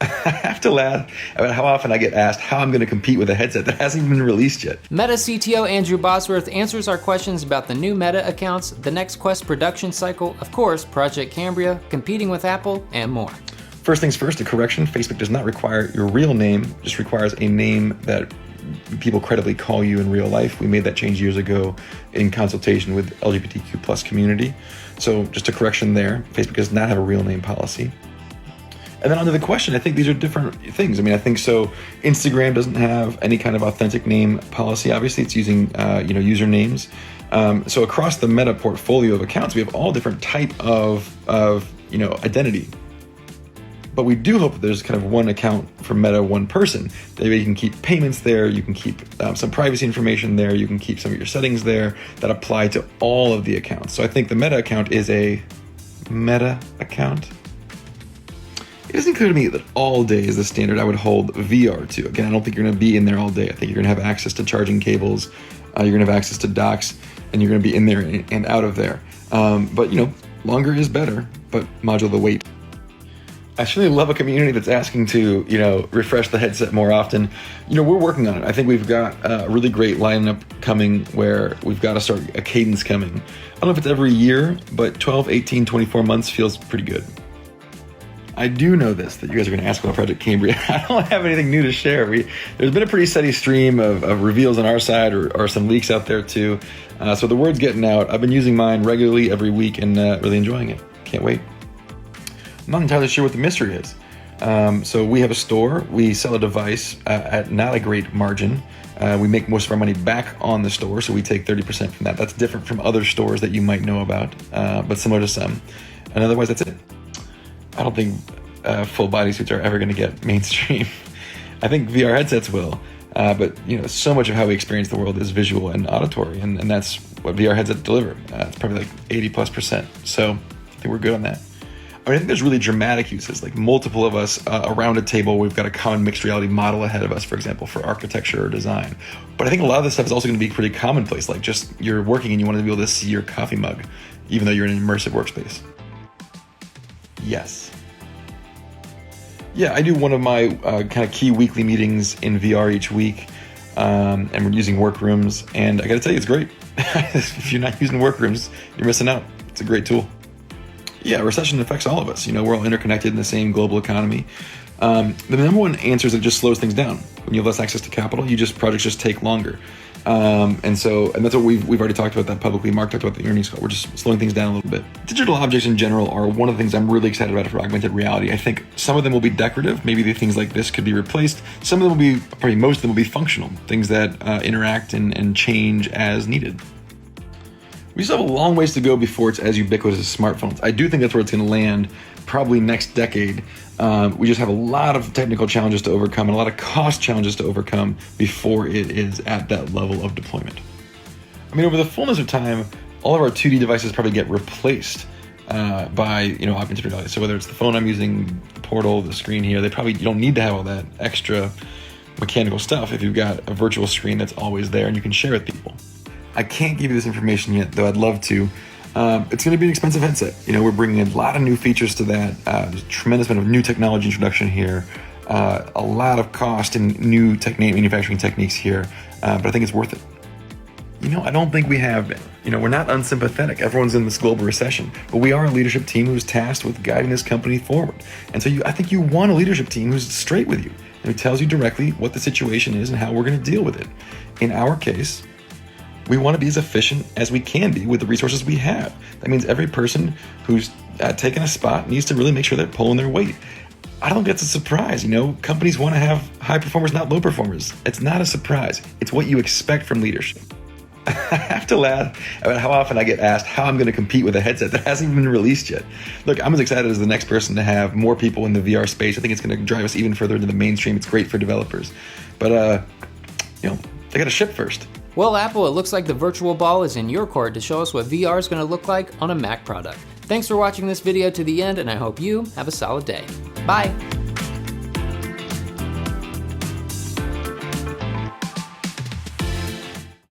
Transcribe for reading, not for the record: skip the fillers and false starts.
I have to laugh about how often I get asked how I'm going to compete with a headset that hasn't even been released yet. Meta CTO Andrew Bosworth answers our questions about the new Meta accounts, the next Quest production cycle, of course, Project Cambria, competing with Apple, and more. First things first, a correction. Facebook does not require your real name, just requires a name that people credibly call you in real life. We made that change years ago in consultation with LGBTQ plus community. So just a correction there. Facebook does not have a real name policy. And then onto the question, I think these are different things. I mean, I think so. Instagram doesn't have any kind of authentic name policy. Obviously, it's using usernames. So across the Meta portfolio of accounts, we have all different type of identity. But we do hope that there's kind of one account for Meta, one person. That way you can keep payments there, you can keep some privacy information there, you can keep some of your settings there that apply to all of the accounts. So I think the Meta account is a Meta account. It isn't clear to me that all day is the standard I would hold VR to. Again, I don't think you're going to be in there all day. I think you're going to have access to charging cables, you're going to have access to docks, and you're going to be in there and out of there. But longer is better, but modulo the weight. I certainly love a community that's asking to, refresh the headset more often. We're working on it. I think we've got a really great lineup coming where we've got to start a cadence coming. I don't know if it's every year, but 12, 18, 24 months feels pretty good. I do know that you guys are going to ask about Project Cambria. I don't have anything new to share. There's been a pretty steady stream of reveals on our side or some leaks out there too. So the word's getting out. I've been using mine regularly every week and really enjoying it. Can't wait. I'm not entirely sure what the mystery is. So we have a store. We sell a device at not a great margin. We make most of our money back on the store, so we take 30% from that. That's different from other stores that you might know about, but similar to some. And otherwise, that's it. I don't think full bodysuits are ever going to get mainstream. I think VR headsets will, but so much of how we experience the world is visual and auditory, and that's what VR headsets deliver. It's probably like 80+%. So I think we're good on that. I think there's really dramatic uses, like multiple of us around a table. We've got a common mixed reality model ahead of us, for example, for architecture or design. But I think a lot of this stuff is also going to be pretty commonplace, like just you're working and you want to be able to see your coffee mug, even though you're in an immersive workspace. Yes. Yeah, I do one of my kind of key weekly meetings in VR each week, and we're using workrooms, and I got to tell you, it's great. If you're not using workrooms, you're missing out. It's a great tool. Yeah, recession affects all of us. We're all interconnected in the same global economy. The number one answer is it just slows things down. When you have less access to capital, projects just take longer. And that's what we've already talked about that publicly. Mark talked about the earnings call. We're just slowing things down a little bit. Digital objects in general are one of the things I'm really excited about for augmented reality. I think some of them will be decorative. Maybe the things like this could be replaced. Some of them will be, probably most of them will be functional. Things that interact and change as needed. We still have a long ways to go before it's as ubiquitous as smartphones. I do think that's where it's going to land probably next decade. We just have a lot of technical challenges to overcome and a lot of cost challenges to overcome before it is at that level of deployment. Over the fullness of time, all of our 2D devices probably get replaced by augmented reality. So whether it's the phone I'm using, the portal, the screen here, you don't need to have all that extra mechanical stuff if you've got a virtual screen that's always there and you can share it with people. I can't give you this information yet, though I'd love to. It's going to be an expensive headset. We're bringing a lot of new features to that. There's a tremendous amount of new technology introduction here. A lot of cost and new manufacturing techniques here. But I think it's worth it. I don't think we have been. We're not unsympathetic. Everyone's in this global recession. But we are a leadership team who's tasked with guiding this company forward. And so I think you want a leadership team who's straight with you and who tells you directly what the situation is and how we're going to deal with it. In our case, we want to be as efficient as we can be with the resources we have. That means every person who's taken a spot needs to really make sure they're pulling their weight. I don't think that's a surprise. Companies want to have high performers, not low performers. It's not a surprise. It's what you expect from leadership. I have to laugh about how often I get asked how I'm going to compete with a headset that hasn't even been released yet. Look, I'm as excited as the next person to have more people in the VR space. I think it's going to drive us even further into the mainstream. It's great for developers. But, they got to ship first. Well, Apple, it looks like the virtual ball is in your court to show us what VR is going to look like on a Mac product. Thanks for watching this video to the end, and I hope you have a solid day. Bye.